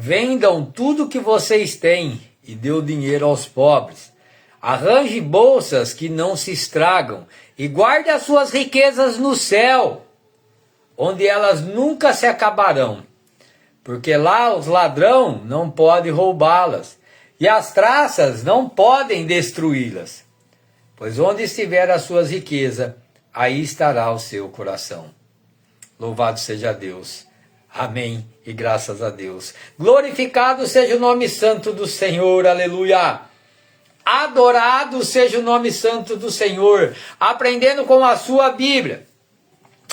vendam tudo que vocês têm e dê o dinheiro aos pobres. Arranje bolsas que não se estragam e guarde as suas riquezas no céu, onde elas nunca se acabarão, porque lá os ladrões não podem roubá-las e as traças não podem destruí-las. Pois onde estiver as suas riquezas, aí estará o seu coração. Louvado seja Deus. Amém e graças a Deus. Glorificado seja o nome santo do Senhor. Aleluia. Adorado seja o nome santo do Senhor. Aprendendo com a sua Bíblia.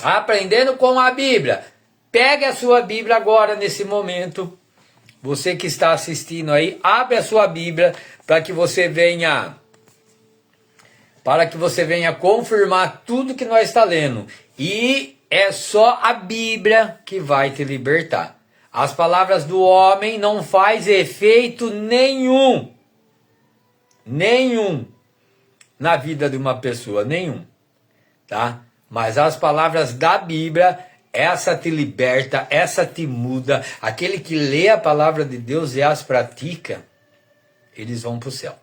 Aprendendo com a Bíblia. Pegue a sua Bíblia agora, nesse momento. Você que está assistindo aí, abre a sua Bíblia para que você venha confirmar tudo que nós está lendo. E é só a Bíblia que vai te libertar. As palavras do homem não faz efeito nenhum. Nenhum. Na vida de uma pessoa, nenhum. Tá? Mas as palavras da Bíblia, essa te liberta, essa te muda. Aquele que lê a palavra de Deus e as pratica, eles vão para o céu.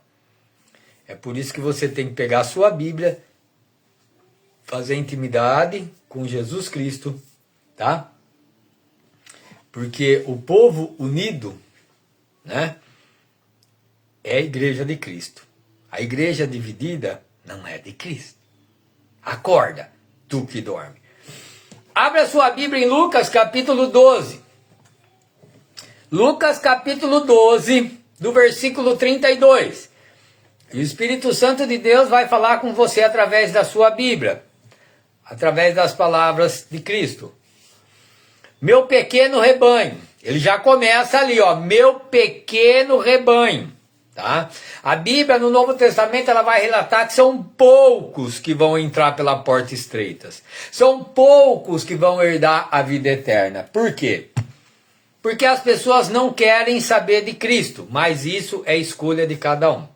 É por isso que você tem que pegar a sua Bíblia, fazer intimidade com Jesus Cristo, tá? Porque o povo unido, né, é a igreja de Cristo. A igreja dividida não é de Cristo. Acorda, tu que dorme. Abre a sua Bíblia em Lucas capítulo 12. Lucas capítulo 12, do versículo 32. E o Espírito Santo de Deus vai falar com você através da sua Bíblia, através das palavras de Cristo. Meu pequeno rebanho. Ele já começa ali, ó, meu pequeno rebanho, tá? A Bíblia no Novo Testamento ela vai relatar que são poucos que vão entrar pela porta estreita. São poucos que vão herdar a vida eterna. Por quê? Porque as pessoas não querem saber de Cristo, mas isso é escolha de cada um.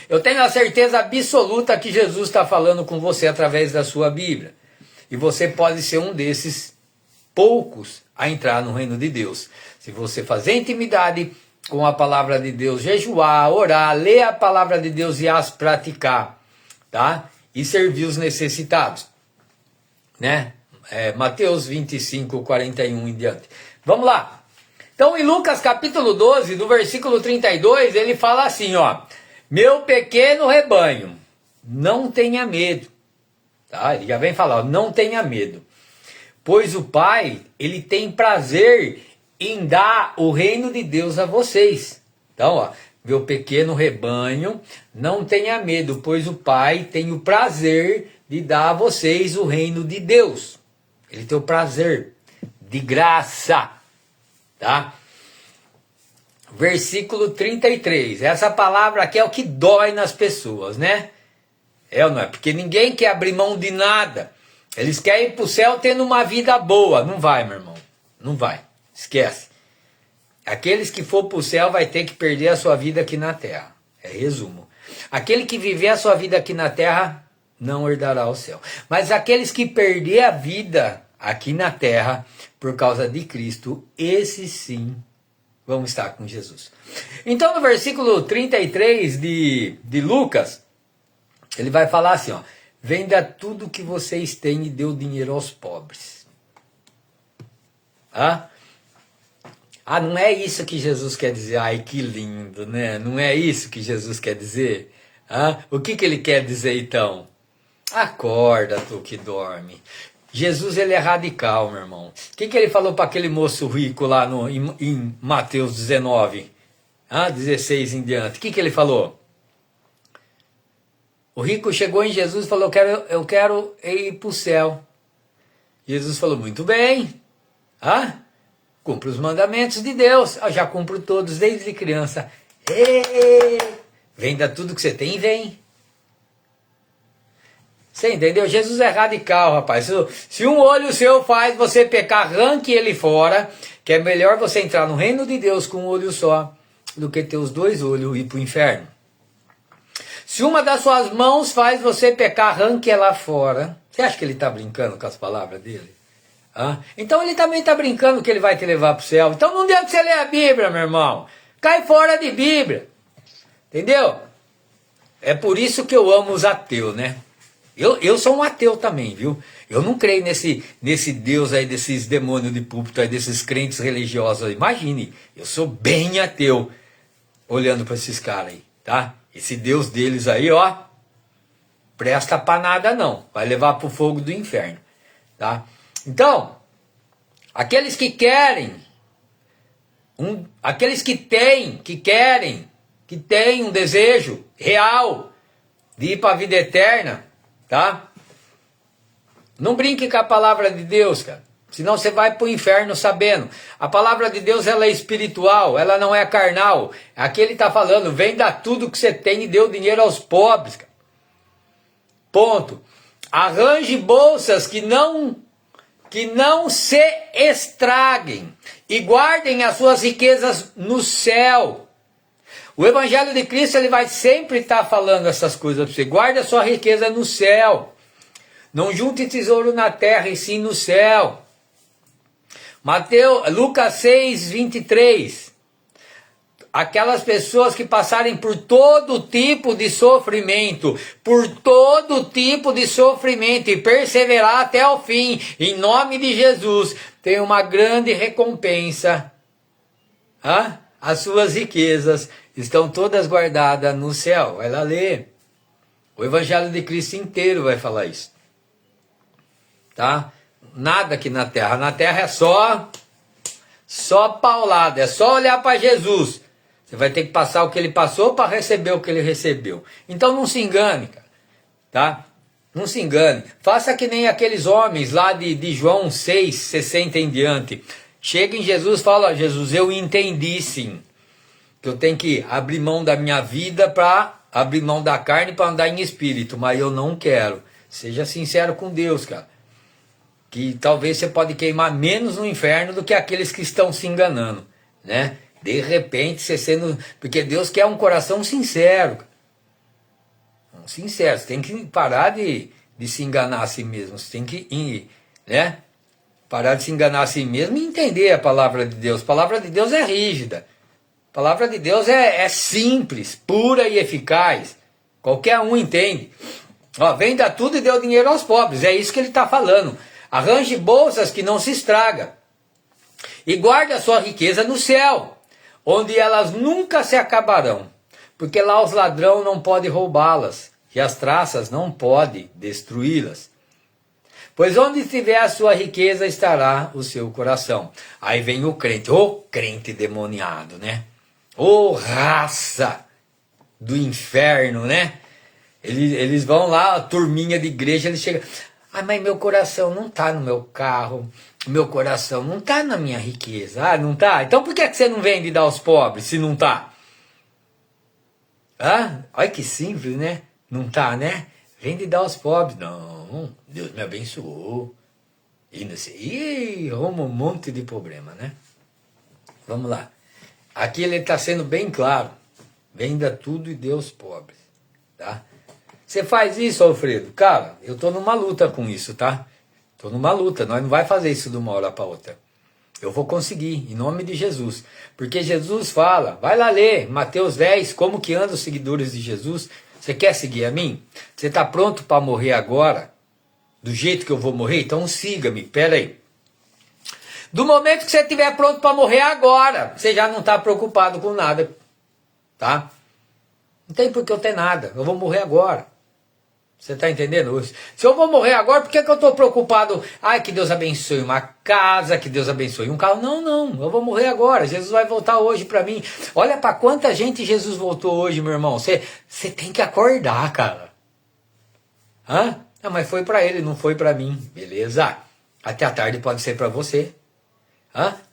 Eu tenho a certeza absoluta que Jesus está falando com você através da sua Bíblia. E você pode ser um desses poucos a entrar no reino de Deus. Se você fazer intimidade com a palavra de Deus, jejuar, orar, ler a palavra de Deus e as praticar, tá? E servir os necessitados, né? Mateus 25, 41 em diante. Vamos lá. Então, em Lucas capítulo 12, do versículo 32, ele fala assim, ó. Meu pequeno rebanho, não tenha medo. Tá? Ele já vem falar, não tenha medo. Pois o Pai, ele tem prazer em dar o reino de Deus a vocês. Então, ó, meu pequeno rebanho, não tenha medo, pois o Pai tem o prazer de dar a vocês o reino de Deus. Ele tem o prazer, de graça, tá? Versículo 33, essa palavra aqui é o que dói nas pessoas, né? É ou não é? Porque ninguém quer abrir mão de nada. Eles querem ir para o céu tendo uma vida boa. Não vai, meu irmão. Não vai. Esquece. Aqueles que for para o céu vai ter que perder a sua vida aqui na terra. É resumo. Aquele que viver a sua vida aqui na terra não herdará o céu. Mas aqueles que perder a vida aqui na terra por causa de Cristo, esses sim vamos estar com Jesus. Então no versículo 33 de Lucas, ele vai falar assim, ó. Venda tudo que vocês têm e dê o dinheiro aos pobres. Não é isso que Jesus quer dizer. Ai, que lindo, né? Não é isso que Jesus quer dizer? O que ele quer dizer então? Acorda, tu que dorme. Jesus, ele é radical, meu irmão. O que ele falou para aquele moço rico lá em Mateus 19? 16 em diante. O que ele falou? O rico chegou em Jesus e falou, eu quero ir para o céu. Jesus falou, muito bem. Cumpre os mandamentos de Deus. Eu já cumpro todos desde criança. Venda tudo que você tem e vem. Você entendeu? Jesus é radical, rapaz. Se um olho seu faz você pecar, arranque ele fora, que é melhor você entrar no reino de Deus com um olho só, do que ter os dois olhos e ir para o inferno. Se uma das suas mãos faz você pecar, arranque ela fora. Você acha que ele está brincando com as palavras dele? Então ele também está brincando que ele vai te levar para o céu. Então não adianta você ler a Bíblia, meu irmão. Cai fora de Bíblia. Entendeu? É por isso que eu amo os ateus, né? Eu sou um ateu também, viu? Eu não creio nesse Deus aí, desses demônios de púlpito aí, desses crentes religiosos aí. Imagine, eu sou bem ateu, olhando para esses caras aí, tá? Esse Deus deles aí, ó, presta pra nada não. Vai levar pro fogo do inferno, tá? Então, aqueles que querem, aqueles que querem um desejo real de ir para a vida eterna, tá? Não brinque com a palavra de Deus, cara. Senão você vai para o inferno sabendo. A palavra de Deus, ela é espiritual, ela não é carnal. Aqui ele está falando, venda tudo que você tem e dê o dinheiro aos pobres, cara. Ponto. Arranje bolsas que não se estraguem e guardem as suas riquezas no céu. O Evangelho de Cristo, ele vai sempre estar falando essas coisas para você. Guarde a sua riqueza no céu. Não junte tesouro na terra, e sim no céu. Lucas 6, 23. Aquelas pessoas que passarem por todo tipo de sofrimento, e perseverar até o fim, em nome de Jesus, tem uma grande recompensa. As suas riquezas estão todas guardadas no céu. Vai lá ler. O Evangelho de Cristo inteiro vai falar isso. Tá? Nada aqui na terra. Na terra é só paulada. É só olhar para Jesus. Você vai ter que passar o que ele passou para receber o que ele recebeu. Então não se engane, cara. Tá? Não se engane. Faça que nem aqueles homens lá de João 6, 60 em diante. Chega em Jesus e fala, Jesus, eu entendi sim. Que eu tenho que abrir mão da minha vida para abrir mão da carne para andar em espírito. Mas eu não quero. Seja sincero com Deus, cara. Que talvez você pode queimar menos no inferno do que aqueles que estão se enganando, né? De repente, você sendo... Porque Deus quer um coração sincero. Sincero, você tem que parar de se enganar a si mesmo. Você tem que, né? Parar de se enganar a si mesmo e entender a palavra de Deus. A palavra de Deus é rígida. A palavra de Deus é simples, pura e eficaz. Qualquer um entende. Venda tudo e dê o dinheiro aos pobres. É isso que ele está falando. Arranje bolsas que não se estragam. E guarde a sua riqueza no céu, onde elas nunca se acabarão. Porque lá os ladrões não podem roubá-las, e as traças não podem destruí-las. Pois onde estiver a sua riqueza, estará o seu coração. Aí vem o crente, o crente demoniado, né? Ô raça do inferno, né? Eles vão lá, a turminha de igreja, eles chegam... mas meu coração não está no meu carro, meu coração não está na minha riqueza. Não está? Então por que você não vende e dá aos pobres se não está? Olha que simples, né? Não está, né? Vende e dá aos pobres. Não, Deus me abençoou. E não sei. E arruma um monte de problema, né? Vamos lá. Aqui ele está sendo bem claro. Venda tudo e dê aos pobres. Tá? Você faz isso, Alfredo? Cara, eu estou numa luta com isso, tá? Estou numa luta. Nós não vai fazer isso de uma hora para outra. Eu vou conseguir, em nome de Jesus. Porque Jesus fala, vai lá ler, Mateus 10, como que andam os seguidores de Jesus. Você quer seguir a mim? Você está pronto para morrer agora? Do jeito que eu vou morrer? Então siga-me, pera aí. Do momento que você estiver pronto para morrer agora, você já não está preocupado com nada, tá? Não tem por que eu ter nada, eu vou morrer agora. Você está entendendo? Se eu vou morrer agora, por que eu estou preocupado? Ai, que Deus abençoe uma casa, que Deus abençoe um carro. Não, eu vou morrer agora. Jesus vai voltar hoje para mim. Olha para quanta gente Jesus voltou hoje, meu irmão. Você tem que acordar, cara. Não, mas foi para ele, não foi para mim. Beleza. Até a tarde pode ser para você.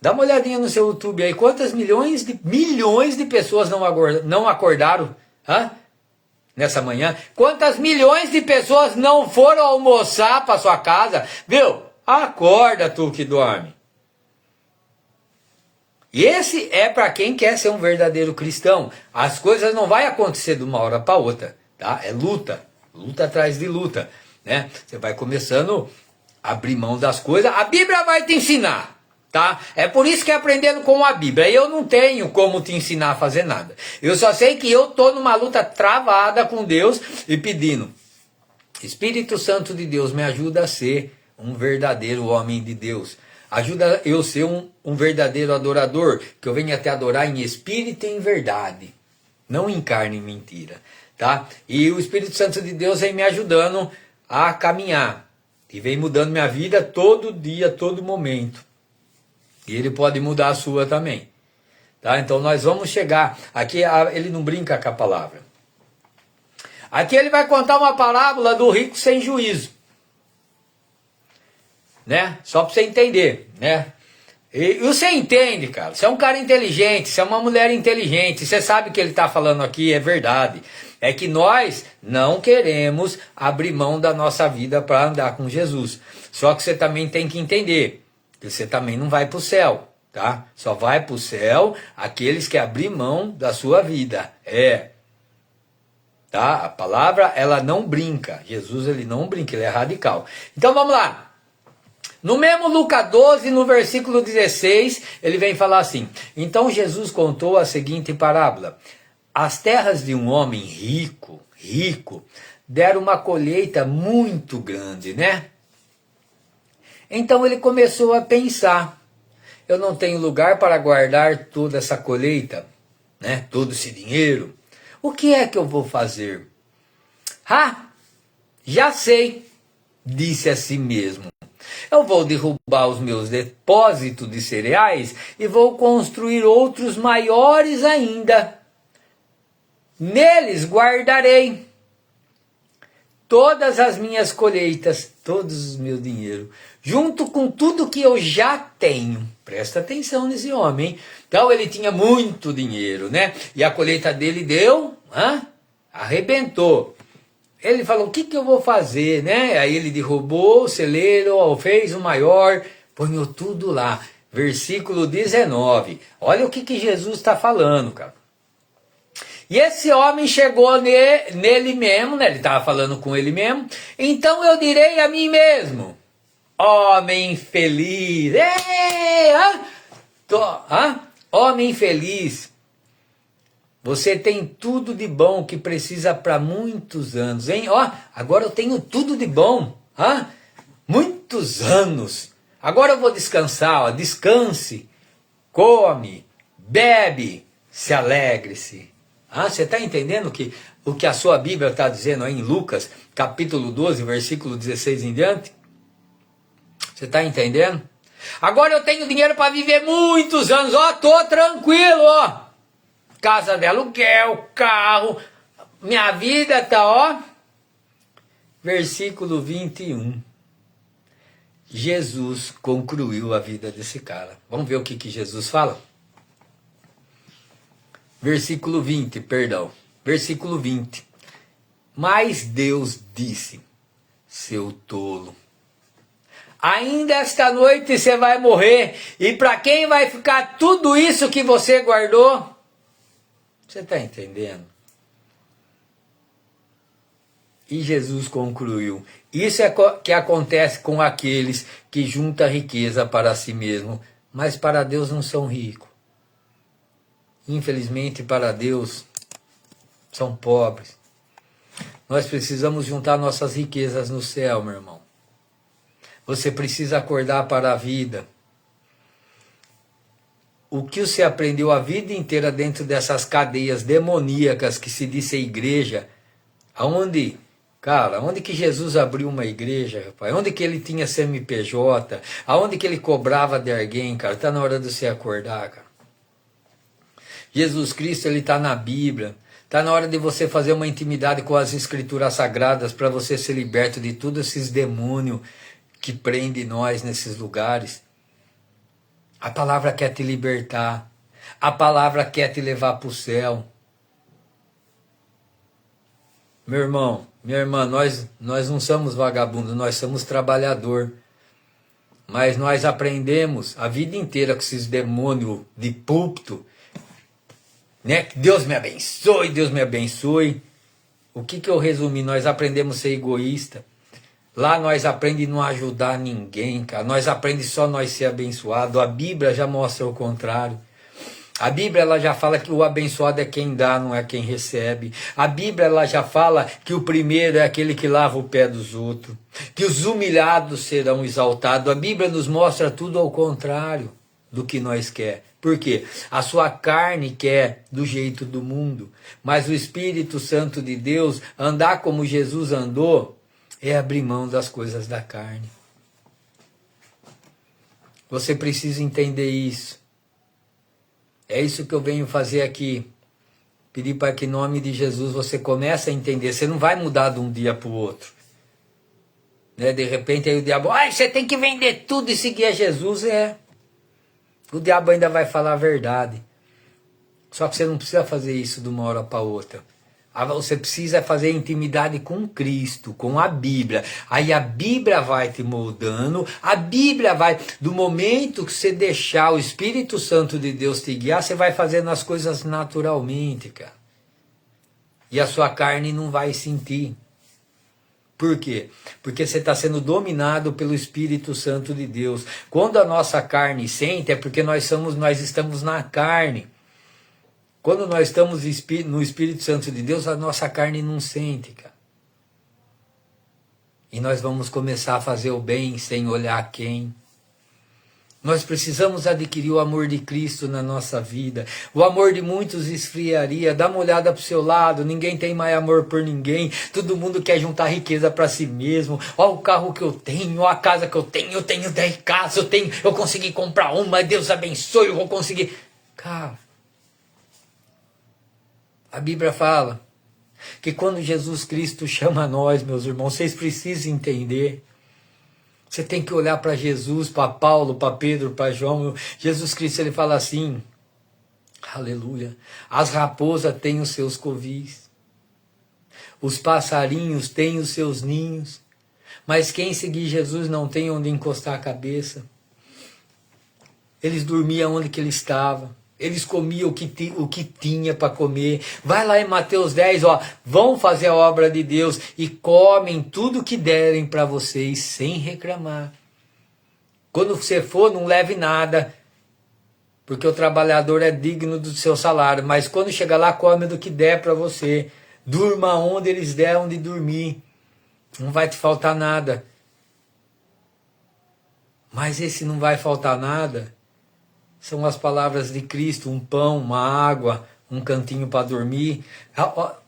Dá uma olhadinha no seu YouTube aí. Quantas milhões de pessoas não acordaram? Nessa manhã, quantas milhões de pessoas não foram almoçar para sua casa, viu? Acorda tu que dorme. E esse é para quem quer ser um verdadeiro cristão. As coisas não vai acontecer de uma hora para outra, tá? É luta atrás de luta, né? Você vai começando abrir mão das coisas, a Bíblia vai te ensinar. Tá? É por isso que é aprendendo com a Bíblia. Eu não tenho como te ensinar a fazer nada. Eu só sei que eu estou numa luta travada com Deus e pedindo: Espírito Santo de Deus, me ajuda a ser um verdadeiro homem de Deus. Ajuda eu a ser um verdadeiro adorador, que eu venha te adorar em espírito e em verdade, não em carne e mentira. Tá? E o Espírito Santo de Deus vem me ajudando a caminhar. E vem mudando minha vida todo dia, todo momento. E ele pode mudar a sua também. Tá? Então nós vamos chegar. Aqui ele não brinca com a palavra. Aqui ele vai contar uma parábola do rico sem juízo. Né? Só para você entender. Né? E você entende, cara. Você é um cara inteligente, você é uma mulher inteligente. Você sabe que ele está falando aqui, é verdade. É que nós não queremos abrir mão da nossa vida para andar com Jesus. Só que você também tem que entender. Você também não vai para o céu, tá? Só vai para o céu aqueles que abrir mão da sua vida. Tá? A palavra, ela não brinca. Jesus, ele não brinca, ele é radical. Então vamos lá. No mesmo Lucas 12, no versículo 16, ele vem falar assim: então Jesus contou a seguinte parábola: as terras de um homem rico, deram uma colheita muito grande, né? Então ele começou a pensar: eu não tenho lugar para guardar toda essa colheita, né? Todo esse dinheiro. O que é que eu vou fazer? Já sei, disse a si mesmo. Eu vou derrubar os meus depósitos de cereais e vou construir outros maiores ainda. Neles guardarei todas as minhas colheitas, todos os meus dinheiro, junto com tudo que eu já tenho. Presta atenção nesse homem, hein? Então ele tinha muito dinheiro, né? E a colheita dele deu, arrebentou. Ele falou: o que eu vou fazer, né? Aí ele derrubou o celeiro, fez o maior, ponhou tudo lá. Versículo 19. Olha o que Jesus está falando, cara. E esse homem chegou nele mesmo, né? Ele estava falando com ele mesmo. Então eu direi a mim mesmo: homem feliz. Homem feliz. Você tem tudo de bom que precisa para muitos anos, hein? Agora eu tenho tudo de bom. Muitos anos. Agora eu vou descansar, descanse, come, bebe, se alegre-se. Você está entendendo o que a sua Bíblia está dizendo aí em Lucas, capítulo 12, versículo 16 em diante? Você está entendendo? Agora eu tenho dinheiro para viver muitos anos, tô tranquilo, casa de aluguel, carro, minha vida tá, Versículo 21. Jesus concluiu a vida desse cara. Vamos ver o que Jesus fala? Versículo 20, perdão. Versículo 20. Mas Deus disse: seu tolo, ainda esta noite você vai morrer, e para quem vai ficar tudo isso que você guardou? Você está entendendo? E Jesus concluiu: isso é que acontece com aqueles que juntam riqueza para si mesmo, mas para Deus não são ricos. Infelizmente, para Deus, são pobres. Nós precisamos juntar nossas riquezas no céu, meu irmão. Você precisa acordar para a vida. O que você aprendeu a vida inteira dentro dessas cadeias demoníacas que se diz igreja, aonde, cara, onde que Jesus abriu uma igreja, rapaz? Onde que ele tinha CNPJ? Aonde que ele cobrava de alguém, cara? Está na hora de você acordar, cara. Jesus Cristo, ele está na Bíblia. Está na hora de você fazer uma intimidade com as Escrituras Sagradas para você ser liberto de todos esses demônios que prendem nós nesses lugares. A palavra quer te libertar. A palavra quer te levar para o céu. Meu irmão, minha irmã, nós não somos vagabundos, nós somos trabalhador. Mas nós aprendemos a vida inteira com esses demônios de púlpito, né? Deus me abençoe, Deus me abençoe. O que eu resumi? Nós aprendemos a ser egoísta. Lá nós aprendemos a não ajudar ninguém, cara. Nós aprendemos só nós ser abençoados. A Bíblia já mostra o contrário. A Bíblia ela já fala que o abençoado é quem dá, não é quem recebe. A Bíblia ela já fala que o primeiro é aquele que lava o pé dos outros. Que os humilhados serão exaltados. A Bíblia nos mostra tudo ao contrário do que nós quer. Por quê? A sua carne quer do jeito do mundo. Mas o Espírito Santo de Deus, andar como Jesus andou, é abrir mão das coisas da carne. Você precisa entender isso. É isso que eu venho fazer aqui. Pedir para que em nome de Jesus você comece a entender. Você não vai mudar de um dia para o outro. Né? De repente aí o diabo, você tem que vender tudo e seguir a Jesus. O diabo ainda vai falar a verdade. Só que você não precisa fazer isso de uma hora para outra. Você precisa fazer intimidade com Cristo, com a Bíblia. Aí a Bíblia vai te moldando, a Bíblia vai, do momento que você deixar o Espírito Santo de Deus te guiar, você vai fazendo as coisas naturalmente, cara. E a sua carne não vai sentir. Por quê? Porque você está sendo dominado pelo Espírito Santo de Deus. Quando a nossa carne sente, é porque nós estamos na carne. Quando nós estamos no Espírito Santo de Deus, a nossa carne não sente, cara. E nós vamos começar a fazer o bem sem olhar quem. Nós precisamos adquirir o amor de Cristo na nossa vida. O amor de muitos esfriaria. Dá uma olhada para o seu lado, ninguém tem mais amor por ninguém. Todo mundo quer juntar riqueza para si mesmo. Olha o carro que eu tenho, olha a casa que eu tenho 10 casas, eu consegui comprar uma, Deus abençoe, eu vou conseguir. Cara, a Bíblia fala que quando Jesus Cristo chama nós, meus irmãos, vocês precisam entender. Você tem que olhar para Jesus, para Paulo, para Pedro, para João. Jesus Cristo, ele fala assim, aleluia, as raposas têm os seus covis, os passarinhos têm os seus ninhos, mas quem seguir Jesus não tem onde encostar a cabeça. Eles dormiam onde que ele estava. Eles comiam o que tinha para comer. Vai lá em Mateus 10, vão fazer a obra de Deus e comem tudo que derem para vocês sem reclamar. Quando você for, não leve nada, porque o trabalhador é digno do seu salário. Mas quando chegar lá, come do que der para você. Durma onde eles deram de dormir. Não vai te faltar nada. Mas esse não vai faltar nada são as palavras de Cristo, um pão, uma água, um cantinho para dormir.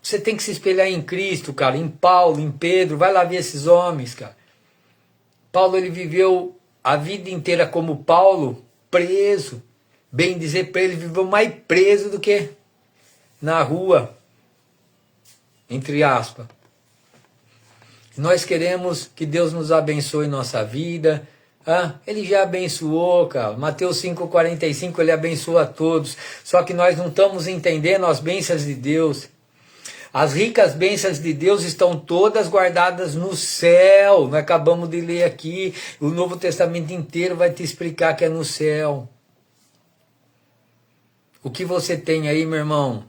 Você tem que se espelhar em Cristo, cara, em Paulo, em Pedro. Vai lá ver esses homens, cara. Paulo, ele viveu a vida inteira como Paulo, preso. Bem dizer para ele, viveu mais preso do que na rua, entre aspas. Nós queremos que Deus nos abençoe em nossa vida. Ele já abençoou, cara. Mateus 5,45, ele abençoa a todos. Só que nós não estamos entendendo as bênçãos de Deus. As ricas bênçãos de Deus estão todas guardadas no céu. Nós acabamos de ler aqui. O Novo Testamento inteiro vai te explicar que é no céu. O que você tem aí, meu irmão,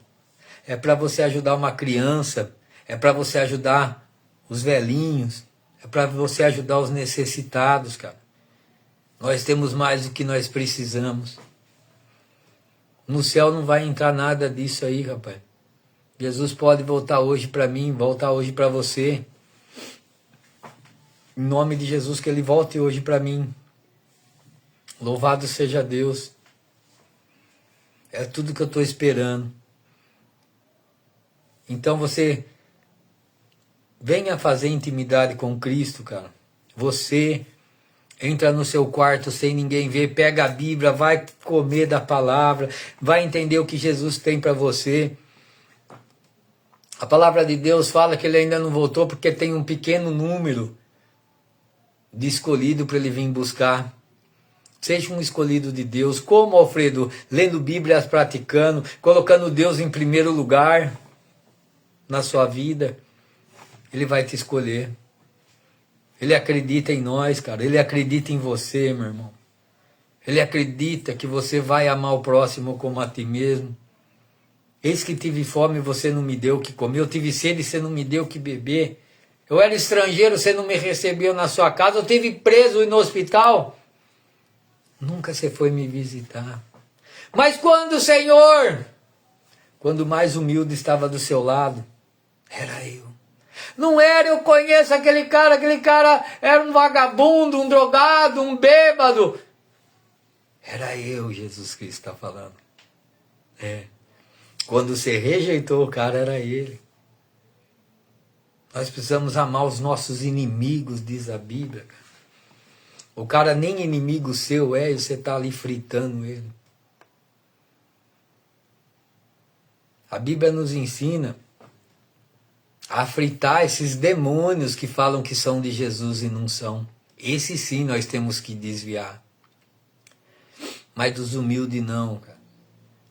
é para você ajudar uma criança. É para você ajudar os velhinhos. É para você ajudar os necessitados, cara. Nós temos mais do que nós precisamos. No céu não vai entrar nada disso aí, rapaz. Jesus pode voltar hoje para mim, voltar hoje para você. Em nome de Jesus, que ele volte hoje para mim. Louvado seja Deus. É tudo que eu estou esperando. Então você venha fazer intimidade com Cristo, cara. Você entra no seu quarto sem ninguém ver, pega a Bíblia, vai comer da palavra, vai entender o que Jesus tem para você. A palavra de Deus fala que ele ainda não voltou porque tem um pequeno número de escolhido para ele vir buscar. Seja um escolhido de Deus. Como, Alfredo? Lendo Bíblias, praticando, colocando Deus em primeiro lugar na sua vida. Ele vai te escolher. Ele acredita em nós, cara. Ele acredita em você, meu irmão. Ele acredita que você vai amar o próximo como a ti mesmo. Eis que tive fome e você não me deu o que comer. Eu tive sede e você não me deu o que beber. Eu era estrangeiro, você não me recebeu na sua casa. Eu estive preso no hospital. Nunca você foi me visitar. Mas quando, Senhor? Quando o mais humilde estava do seu lado, era eu. Não era, eu conheço aquele cara era um vagabundo, um drogado, um bêbado. Era eu, Jesus Cristo está falando. Quando você rejeitou o cara, era ele. Nós precisamos amar os nossos inimigos, diz a Bíblia. O cara nem inimigo seu é, e você está ali fritando ele. A Bíblia nos ensina a fritar esses demônios que falam que são de Jesus e não são. Esse sim nós temos que desviar. Mas dos humildes não, cara.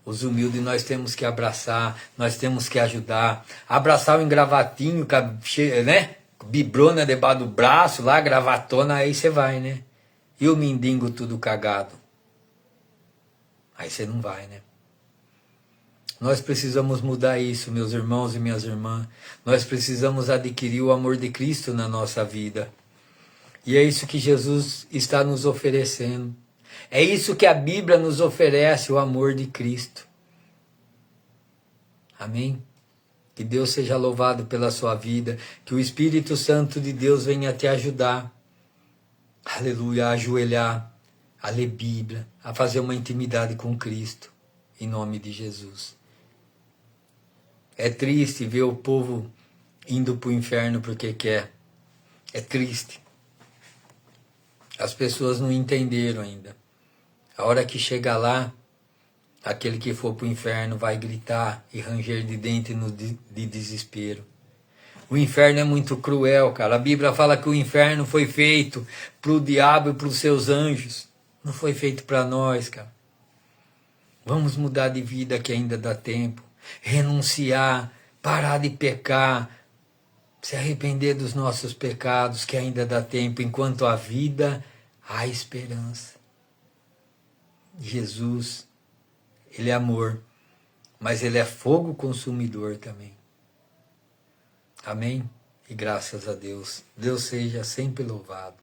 Os humildes nós temos que abraçar, nós temos que ajudar. Abraçar o engravatinho, né? Bibrona debaixo do braço, lá, gravatona, aí você vai, né? E o mendigo tudo cagado. Aí você não vai, né? Nós precisamos mudar isso, meus irmãos e minhas irmãs. Nós precisamos adquirir o amor de Cristo na nossa vida. E é isso que Jesus está nos oferecendo. É isso que a Bíblia nos oferece, o amor de Cristo. Amém? Que Deus seja louvado pela sua vida. Que o Espírito Santo de Deus venha te ajudar. Aleluia, a ajoelhar, a ler Bíblia, a fazer uma intimidade com Cristo. Em nome de Jesus. É triste ver o povo indo para o inferno porque quer. É triste. As pessoas não entenderam ainda. A hora que chegar lá, aquele que for para o inferno vai gritar e ranger de dente de desespero. O inferno é muito cruel, cara. A Bíblia fala que o inferno foi feito para o diabo e para os seus anjos. Não foi feito para nós, cara. Vamos mudar de vida que ainda dá tempo. Renunciar, parar de pecar, se arrepender dos nossos pecados que ainda dá tempo. Enquanto há vida, há esperança. Jesus, Ele é amor, mas Ele é fogo consumidor também. Amém? E graças a Deus. Deus seja sempre louvado.